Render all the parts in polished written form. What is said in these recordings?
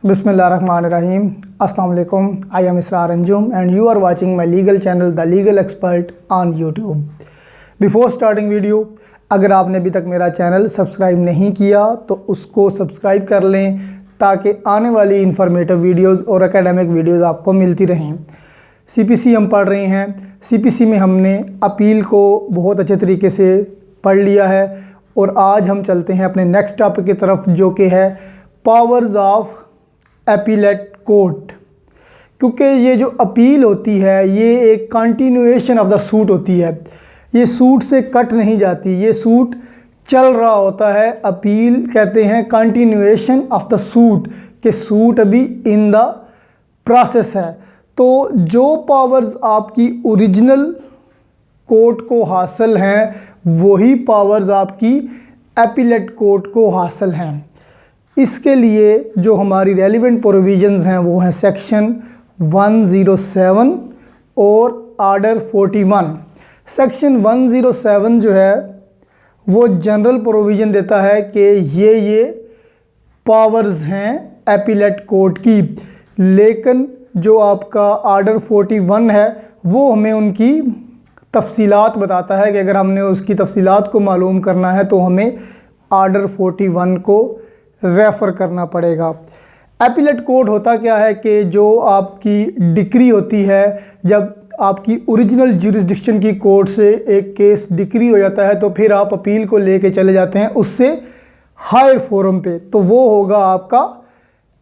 Bismillahirrahmanirrahim. Assalamu alaikum. I am Israr Anjum and you are watching my legal channel The Legal Expert on YouTube. Before starting video, अगर आपने अभी तक मेरा channel subscribe नहीं किया तो उसको सब्सक्राइब कर लें ताकि आने वाली इन्फॉर्मेटिव वीडियोस और एकेडमिक वीडियोस आपको मिलती रहें। CPC हम पढ़ रहे हैं। CPC में हमने अपील को बहुत अच्छे तरीके से पढ़ लिया है और आज हम चलते हैं अपने नेक्स्ट टॉपिक की तरफ, जो कि है पावर्स ऑफ अपीलेट कोर्ट। क्योंकि ये जो अपील होती है ये एक कंटिन्यूएशन ऑफ द सूट होती है, ये सूट से कट नहीं जाती, ये सूट चल रहा होता है। अपील कहते हैं कंटिन्यूएशन ऑफ द सूट, कि सूट अभी इन द प्रोसेस है। तो जो पावर्स आपकी ओरिजिनल कोर्ट को हासिल हैं वही पावर्स आपकी अपीलेट कोर्ट को हासिल हैं। इसके लिए जो हमारी रेलिवेंट प्रोविजंस हैं वो हैं सेक्शन 107 और आर्डर 41। सेक्शन 107 जो है वो जनरल प्रोविज़न देता है कि ये पावर्स हैं अपीलेट कोर्ट की, लेकिन जो आपका आर्डर 41 है वो हमें उनकी तफसीलात बताता है कि अगर हमने उसकी तफसीलात को मालूम करना है तो हमें आर्डर 41 को रेफ़र करना पड़ेगा। अपीलेट कोर्ट होता क्या है कि जो आपकी डिक्री होती है, जब आपकी ओरिजिनल जुरिस्डिक्शन की कोर्ट से एक केस डिक्री हो जाता है तो फिर आप अपील को लेके चले जाते हैं उससे हायर फोरम पे, तो वो होगा आपका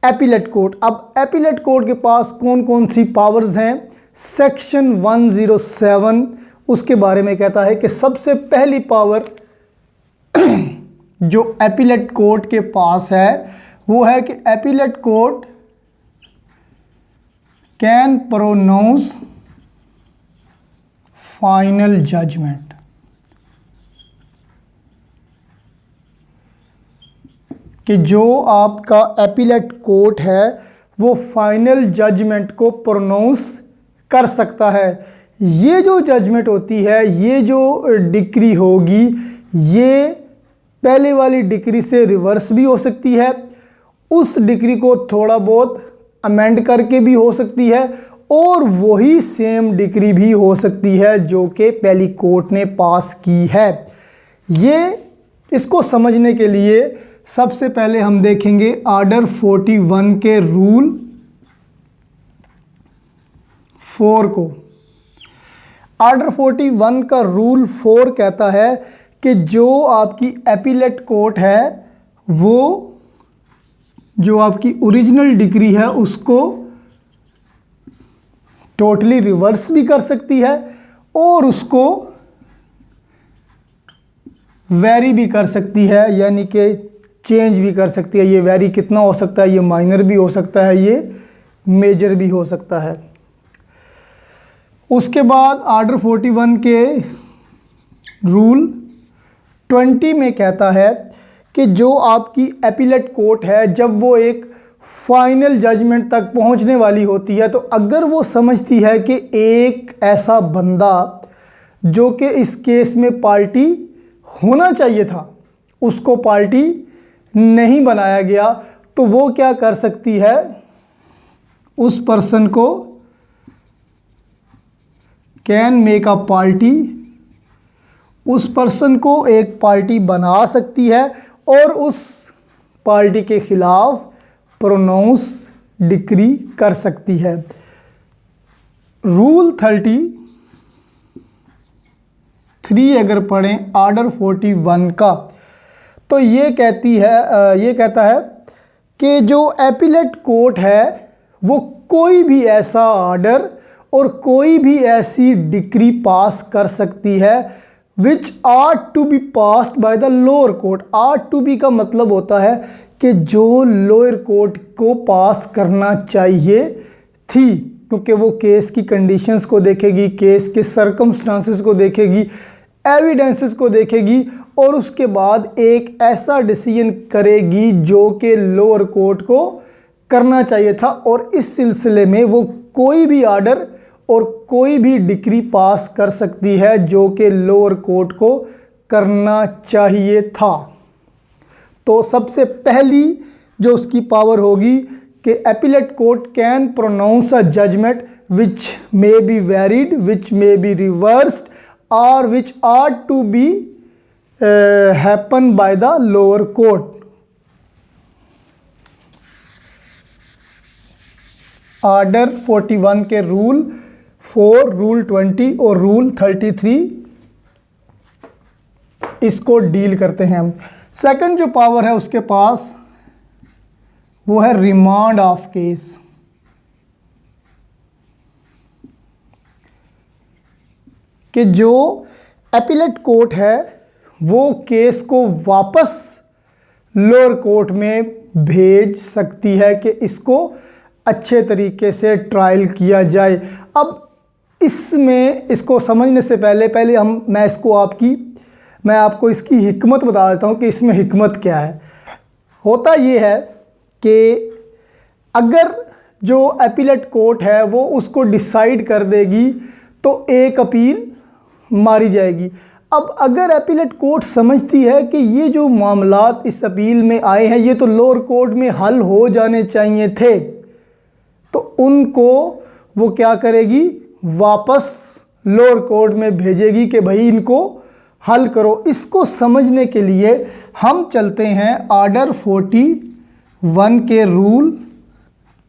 अपीलेट कोर्ट। अब अपीलेट कोर्ट के पास कौन कौन सी पावर्स हैं, सेक्शन 107 उसके बारे में कहता है कि सबसे पहली पावर जो अपीलेट कोर्ट के पास है वो है कि appellate court can pronounce final judgement. कि जो आपका अपीलेट कोर्ट है वो फाइनल जजमेंट को प्रोनाउंस कर सकता है। ये जो जजमेंट होती है, ये जो डिक्री होगी, ये पहले वाली डिक्री से रिवर्स भी हो सकती है, उस डिक्री को थोड़ा बहुत अमेंड करके भी हो सकती है और वही सेम डिक्री भी हो सकती है जो कि पहली कोर्ट ने पास की है। ये इसको समझने के लिए सबसे पहले हम देखेंगे आर्डर 41 के रूल 4 को। आर्डर 41 का रूल 4 कहता है कि जो आपकी अपीलेट कोर्ट है वो जो आपकी ओरिजिनल डिक्री है उसको टोटली रिवर्स भी कर सकती है और उसको वेरी भी कर सकती है, यानी कि चेंज भी कर सकती है। ये वेरी कितना हो सकता है, ये माइनर भी हो सकता है, ये मेजर भी हो सकता है। उसके बाद आर्डर 41 के रूल 20 में कहता है कि जो आपकी अपीलेट कोर्ट है जब वो एक फाइनल जजमेंट तक पहुंचने वाली होती है तो अगर वो समझती है कि एक ऐसा बंदा जो कि इस केस में पार्टी होना चाहिए था उसको पार्टी नहीं बनाया गया, तो वो क्या कर सकती है, उस पर्सन को कैन मेक अ पार्टी, उस पर्सन को एक पार्टी बना सकती है और उस पार्टी के खिलाफ प्रोनाउंस डिक्री कर सकती है। रूल 33 अगर पढ़ें आर्डर 41 का तो ये कहता है कि जो अपीलेट कोर्ट है वो कोई भी ऐसा आर्डर और कोई भी ऐसी डिक्री पास कर सकती है which are to be passed by the lower court. Are to be का मतलब होता है कि जो लोअर कोर्ट को पास करना चाहिए थी, क्योंकि वो केस की कंडीशंस को देखेगी, केस के सर्कमस्टांसेस को देखेगी, एविडेंसेस को देखेगी और उसके बाद एक ऐसा डिसीजन करेगी जो कि लोअर कोर्ट को करना चाहिए था। और इस सिलसिले में वो कोई भी आर्डर और कोई भी डिक्री पास कर सकती है जो कि लोअर कोर्ट को करना चाहिए था। तो सबसे पहली जो उसकी पावर होगी कि appellate court can pronounce a judgment which may be varied, which may be reversed, or which ought to be happen by the lower court. Order 41 के रूल 4, रूल 20 और रूल 33 इसको डील करते हैं हम। सेकंड जो power है उसके पास वो है रिमांड ऑफ केस। कि जो एपिलेट कोर्ट है वो केस को वापस लोअर कोर्ट में भेज सकती है कि इसको अच्छे तरीके से ट्रायल किया जाए। अब इसमें इसको समझने से पहले मैं आपको इसकी हिकमत बता देता हूँ कि इसमें हिकमत क्या है। होता ये है कि अगर जो एपिलेट कोर्ट है वो उसको डिसाइड कर देगी तो एक अपील मारी जाएगी। अब अगर एपिलेट कोर्ट समझती है कि ये जो मामलात इस अपील में आए हैं ये तो लोअर कोर्ट में हल हो जाने चाहिए थे, तो उनको वो क्या करेगी, वापस लोअर कोर्ट में भेजेगी कि भाई इनको हल करो। इसको समझने के लिए हम चलते हैं ऑर्डर 41 के रूल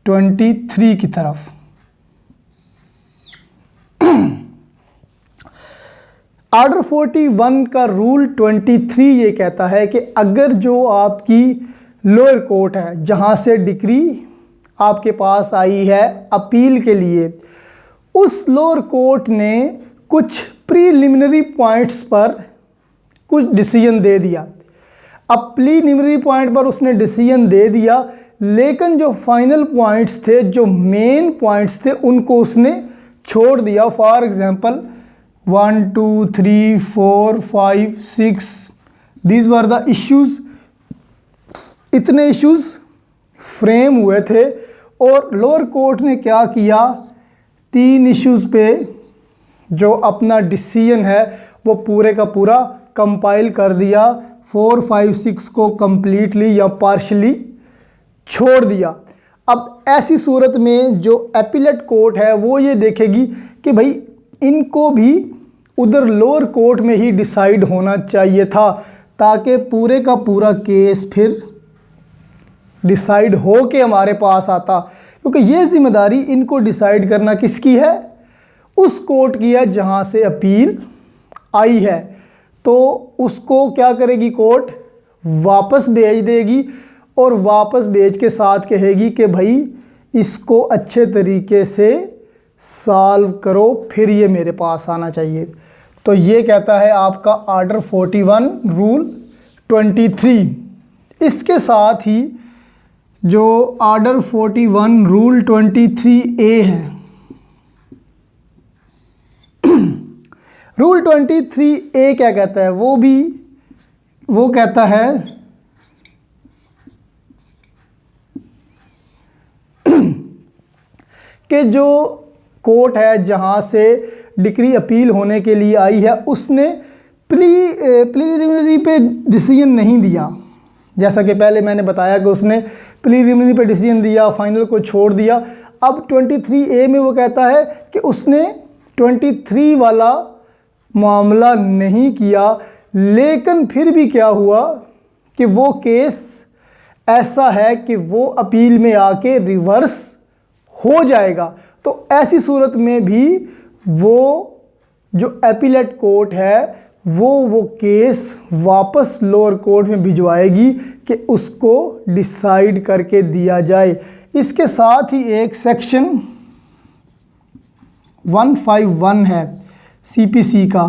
23 की तरफ। ऑर्डर 41 का रूल 23 ये कहता है कि अगर जो आपकी लोअर कोर्ट है जहाँ से डिक्री आपके पास आई है अपील के लिए, उस लोअर कोर्ट ने कुछ प्रीलिमिनरी पॉइंट्स पर कुछ डिसीजन दे दिया। अब प्रीलिमिनरी पॉइंट पर उसने डिसीजन दे दिया, लेकिन जो फाइनल पॉइंट्स थे, जो मेन पॉइंट्स थे, उनको उसने छोड़ दिया। For example 1 2 3 4 5 6 these were the issues. इतने इश्यूज फ्रेम हुए थे और लोअर कोर्ट ने क्या किया, 3 इश्यूज पे जो अपना डिसीजन है वो पूरे का पूरा कंपाइल कर दिया। 4 5 6 को कंप्लीटली या पार्शली छोड़ दिया। अब ऐसी सूरत में जो एपिलेट कोर्ट है वो ये देखेगी कि भाई इनको भी उधर लोअर कोर्ट में ही डिसाइड होना चाहिए था, ताकि पूरे का पूरा केस फिर डिसाइड हो के हमारे पास आता। क्योंकि ये जिम्मेदारी इनको डिसाइड करना किसकी है, उस कोर्ट की है जहाँ से अपील आई है। तो उसको क्या करेगी, कोर्ट वापस भेज देगी और वापस भेज के साथ कहेगी कि भाई इसको अच्छे तरीके से सॉल्व करो, फिर ये मेरे पास आना चाहिए। तो ये कहता है आपका ऑर्डर 41 रूल 23। इसके साथ ही जो ऑर्डर 41 रूल 23A है, रूल 23A क्या कहता है, वो कहता है कि जो कोर्ट है जहाँ से डिक्री अपील होने के लिए आई है उसने प्रीलिमिनरी पे डिसीजन नहीं दिया। जैसा कि पहले मैंने बताया कि उसने प्रीलिमिनरी पे डिसीजन दिया, फाइनल को छोड़ दिया। अब 23A में वो कहता है कि उसने 23 वाला मामला नहीं किया, लेकिन फिर भी क्या हुआ कि वो केस ऐसा है कि वो अपील में आके रिवर्स हो जाएगा। तो ऐसी सूरत में भी वो जो एपिलेट कोर्ट है वो केस वापस लोअर कोर्ट में भिजवाएगी कि उसको डिसाइड करके दिया जाए। इसके साथ ही एक सेक्शन 151 है CPC का,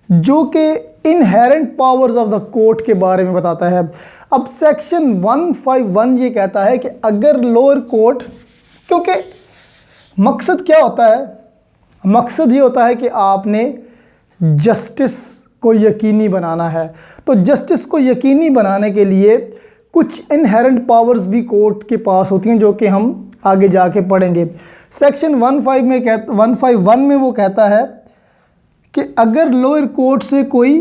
जो कि inherent powers of the court के बारे में बताता है। अब सेक्शन 151 ये कहता है कि अगर लोअर कोर्ट, क्योंकि मकसद क्या होता है, मकसद ये होता है कि आपने जस्टिस को यकीनी बनाना है। तो जस्टिस को यकीनी बनाने के लिए कुछ इनहेरेंट पावर्स भी कोर्ट के पास होती हैं, जो कि हम आगे जाके पढ़ेंगे। सेक्शन 151 में वो कहता है कि अगर लोअर कोर्ट से कोई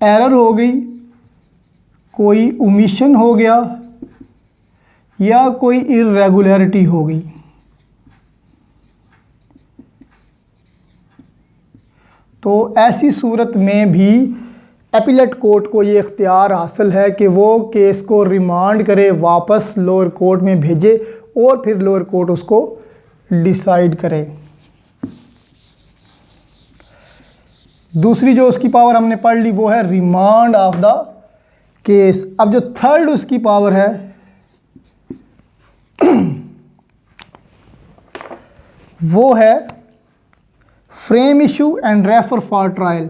एरर हो गई, कोई ओमिशन हो गया, या कोई इरेगुलरिटी हो गई, तो ऐसी सूरत में भी अपीलेट कोर्ट को ये इख्तियार हासिल है कि वो केस को रिमांड करे, वापस लोअर कोर्ट में भेजे और फिर लोअर कोर्ट उसको डिसाइड करे। दूसरी जो उसकी पावर हमने पढ़ ली वो है रिमांड ऑफ द केस। अब जो थर्ड उसकी पावर है वो है frame issue and refer for trial.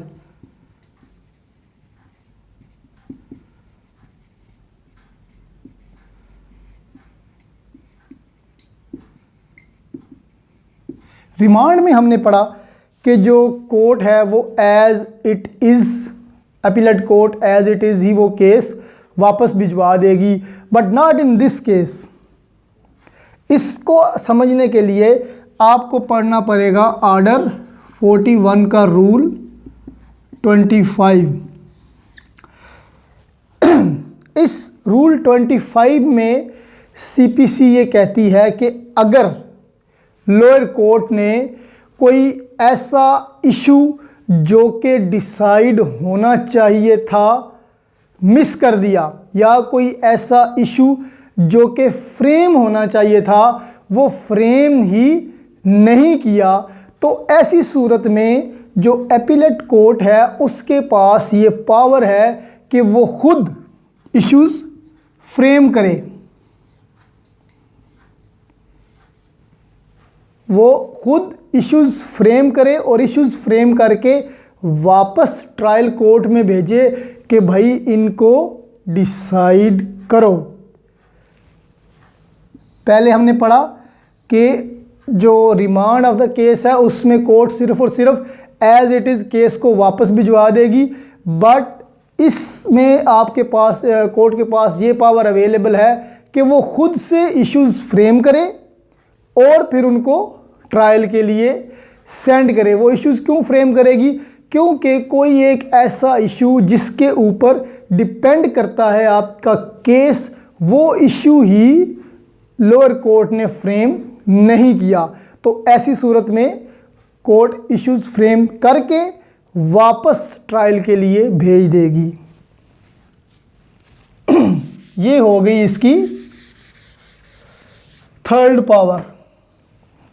Remand में हमने पढ़ा कि जो कोर्ट है वो as it is, appellate court as it is ही वो केस वापस भिजवा देगी, but not in this case. इसको समझने के लिए आपको पढ़ना पड़ेगा ऑर्डर 41 का रूल 25। इस रूल 25 में सीपीसी ये कहती है कि अगर लोअर कोर्ट ने कोई ऐसा इशू जो कि डिसाइड होना चाहिए था मिस कर दिया, या कोई ऐसा इशू जो कि फ्रेम होना चाहिए था वो फ्रेम ही नहीं किया, तो ऐसी सूरत में जो अपीलेट कोर्ट है उसके पास ये पावर है कि वो खुद इश्यूज फ्रेम करे, वो खुद इश्यूज फ्रेम करे और इश्यूज फ्रेम करके वापस ट्रायल कोर्ट में भेजे कि भाई इनको डिसाइड करो। पहले हमने पढ़ा कि जो रिमांड ऑफ द केस है उसमें कोर्ट सिर्फ और सिर्फ एज इट इज़ केस को वापस भिजवा देगी, बट इसमें आपके पास कोर्ट के पास ये पावर अवेलेबल है कि वो खुद से इश्यूज फ्रेम करे और फिर उनको ट्रायल के लिए सेंड करे। वो इश्यूज क्यों फ्रेम करेगी? क्योंकि कोई एक ऐसा इशू जिसके ऊपर डिपेंड करता है आपका केस, वो इशू ही लोअर कोर्ट ने फ्रेम नहीं किया, तो ऐसी सूरत में कोर्ट इश्यूज फ्रेम करके वापस ट्रायल के लिए भेज देगी। ये हो गई इसकी third power.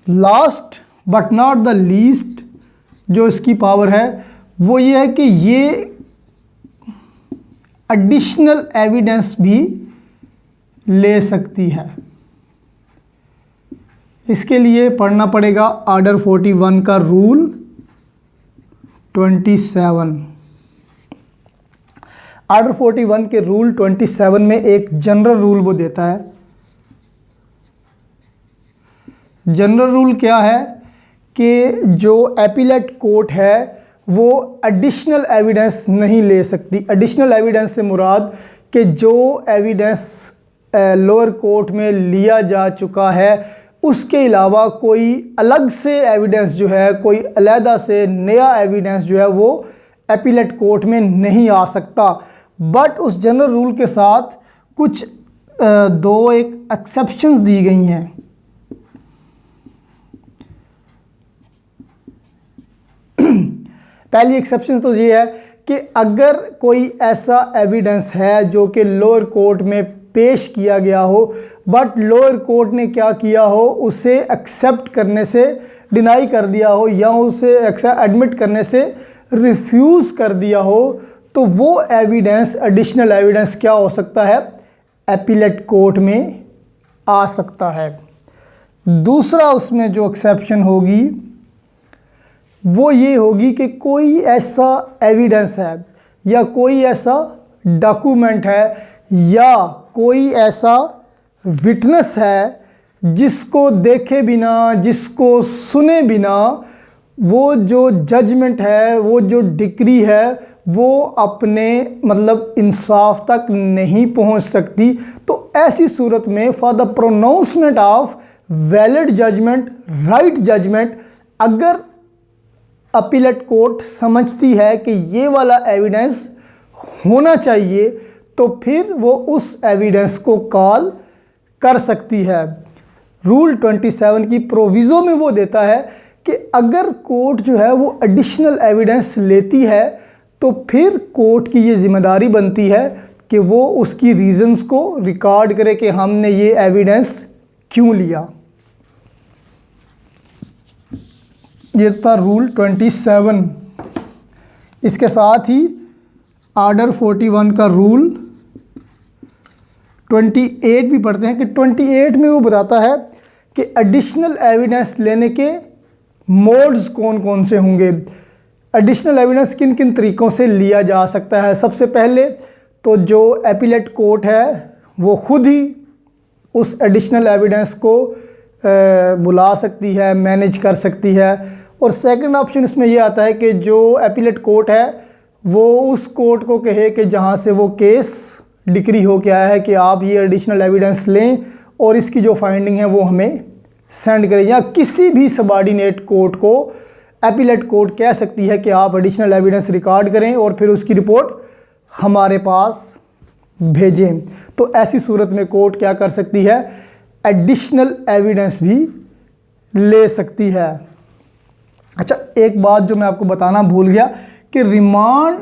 Last but not the least जो इसकी पावर है वो ये है कि ये एडिशनल एविडेंस भी ले सकती है। इसके लिए पढ़ना पड़ेगा ऑर्डर 41 का रूल 27। ऑर्डर 41 के रूल 27 में एक जनरल रूल वो देता है। जनरल रूल क्या है कि जो अपीलेट कोर्ट है वो एडिशनल एविडेंस नहीं ले सकती। एडिशनल एविडेंस से मुराद कि जो एविडेंस लोअर कोर्ट में लिया जा चुका है उसके अलावा कोई अलग से एविडेंस जो है, कोई अलहदा से नया एविडेंस जो है वो अपीलेट कोर्ट में नहीं आ सकता। बट उस जनरल रूल के साथ कुछ दो एक एक्सेप्शंस दी गई हैं। पहली एक्सेप्शन तो ये है कि अगर कोई ऐसा एविडेंस है जो कि लोअर कोर्ट में पेश किया गया हो, बट लोअर कोर्ट ने क्या किया हो, उसे एक्सेप्ट करने से डिनाई कर दिया हो या उसे एडमिट करने से रिफ्यूज़ कर दिया हो, तो वो एविडेंस, एडिशनल एविडेंस क्या हो सकता है? अपीलेट कोर्ट में आ सकता है। दूसरा उसमें जो एक्सेप्शन होगी वो ये होगी कि कोई ऐसा एविडेंस है या कोई ऐसा डॉक्यूमेंट है या कोई ऐसा विटनेस है जिसको देखे बिना, जिसको सुने बिना वो जो जजमेंट है, वो जो डिक्री है वो अपने मतलब इंसाफ तक नहीं पहुंच सकती। तो ऐसी सूरत में for the pronouncement of valid judgement, right judgement, अगर अपीलेट कोर्ट समझती है कि ये वाला एविडेंस होना चाहिए तो फिर वो उस एविडेंस को कॉल कर सकती है। रूल 27 की प्रोविज़ो में वो देता है कि अगर कोर्ट जो है वो एडिशनल एविडेंस लेती है तो फिर कोर्ट की ये जिम्मेदारी बनती है कि वो उसकी रीज़न्स को रिकॉर्ड करे कि हमने ये एविडेंस क्यों लिया। ये था रूल 27। इसके साथ ही आर्डर 41 का रूल 28 भी पढ़ते हैं कि 28 में वो बताता है कि एडिशनल एविडेंस लेने के मोड्स कौन कौन से होंगे। एडिशनल एविडेंस किन किन तरीक़ों से लिया जा सकता है। सबसे पहले तो जो एपीलेट कोर्ट है वो ख़ुद ही उस एडिशनल एविडेंस को बुला सकती है, मैनेज कर सकती है। और सेकंड ऑप्शन इसमें ये आता है कि जो एपीलेट कोर्ट है वो उस कोर्ट को कहे कि जहाँ से वो केस डिक्री हो के आया है कि आप ये एडिशनल एविडेंस लें और इसकी जो फाइंडिंग है वो हमें सेंड करें। या किसी भी सबऑर्डिनेट कोर्ट को एपीलेट कोर्ट कह सकती है कि आप एडिशनल एविडेंस रिकॉर्ड करें और फिर उसकी रिपोर्ट हमारे पास भेजें। तो ऐसी सूरत में कोर्ट क्या कर सकती है, एडिशनल एविडेंस भी ले सकती है। अच्छा, एक बात जो मैं आपको बताना भूल गया कि रिमांड,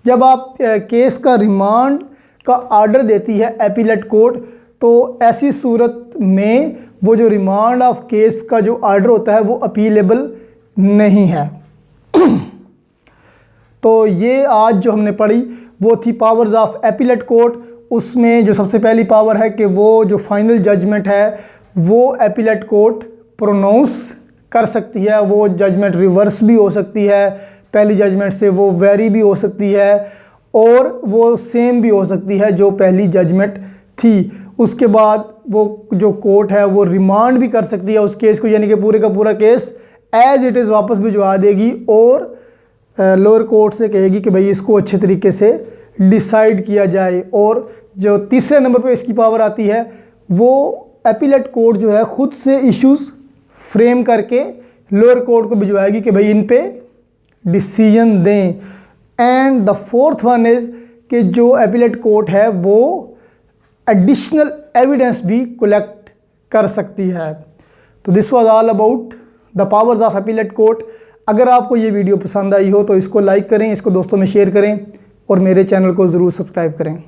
जब आप केस का रिमांड का ऑर्डर देती है एपीलेट कोर्ट, तो ऐसी सूरत में वो जो रिमांड ऑफ केस का जो ऑर्डर होता है वो अपीलेबल नहीं है। तो ये आज जो हमने पढ़ी वो थी पावर्स ऑफ एपीलेट कोर्ट। उसमें जो सबसे पहली पावर है कि वो जो फाइनल जजमेंट है वो एपीलेट कोर्ट प्रोनाउंस कर सकती है। वो जजमेंट रिवर्स भी हो सकती है, पहली जजमेंट से वो वेरी भी हो सकती है और वो सेम भी हो सकती है जो पहली जजमेंट थी। उसके बाद वो जो कोर्ट है वो रिमांड भी कर सकती है उस केस को, यानी कि पूरे का पूरा केस एज इट इज़ वापस भिजवा देगी और लोअर कोर्ट से कहेगी कि भाई इसको अच्छे तरीके से डिसाइड किया जाए। और जो तीसरे नंबर पे इसकी पावर आती है वो एपीलेट कोर्ट जो है ख़ुद से इश्यूज़ फ्रेम करके लोअर कोर्ट को भिजवाएगी कि भाई इन पे डिसीजन दें। And the fourth one is कि जो एपीलेट कोर्ट है वो एडिशनल एविडेंस भी कलेक्ट कर सकती है। तो this was all about the powers of appellate court. अगर आपको ये वीडियो पसंद आई हो तो इसको लाइक करें, इसको दोस्तों में शेयर करें और मेरे चैनल को ज़रूर सब्सक्राइब करें।